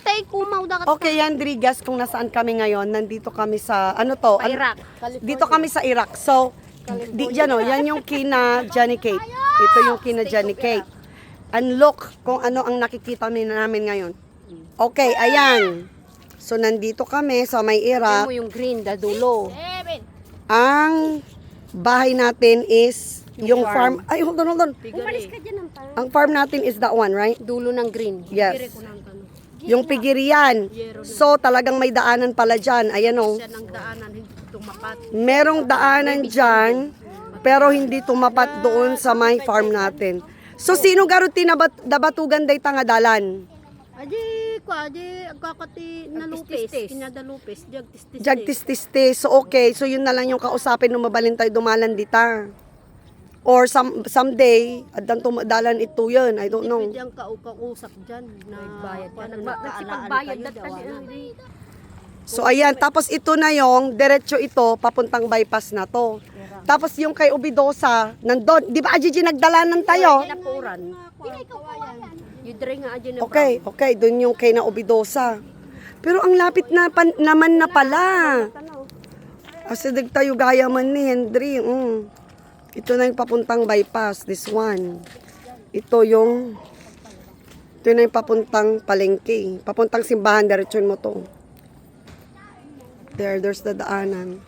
tay kumaw dakat. Okay, yan, Drigas, kung nasaan kami ngayon, nandito kami sa, ano to? Iraq. Dito kami sa Iraq. So, yan o, yan yung kina Johnny Cake. Ito yung kina Johnny Cake. And look kung ano ang nakikita namin ngayon. Okay, ayan. So, nandito kami sa may Iraq. Mo yung green, da dulo. Ang bahay natin is yung farm. Ay, hold on. Umalis ka dyan ng Ang farm natin is that one, right? dulo ng green. Yes. Yung pigirian. So, talagang may daanan pala dyan. Ayan o. Siya ng daanan, hindi tumapat. Merong daanan dyan, pero hindi tumapat doon sa may farm natin. So, sino garuti na dabatugan day tangadalan? Aji, agkakati nalupis. Kinadalupis, jagtistis. Jagtististe. So, okay. So, yun na lang yung kausapin nung mabalin tayo dumalan dita. Or someday, adang tumadalan ito yun. I don't know. Pwede ang kausap dyan. Nagbayad ka. Nagsipagbayad So, ayan. Tapos, ito na yung, diretso ito, papuntang bypass na to. Tapos, yung kay Ubidosa, nandun. Di ba, Ajiji, nagdalanan tayo? Napuran. Yudre nga aji na Okay. Doon yung kay na Ubidosa. Pero ang lapit na naman na pala. Asidig tayo gaya man ni Henry. Ito na yung papuntang bypass, this one. Ito na yung papuntang palengke. Papuntang simbahan, diretsyon mo to. There's the daanan.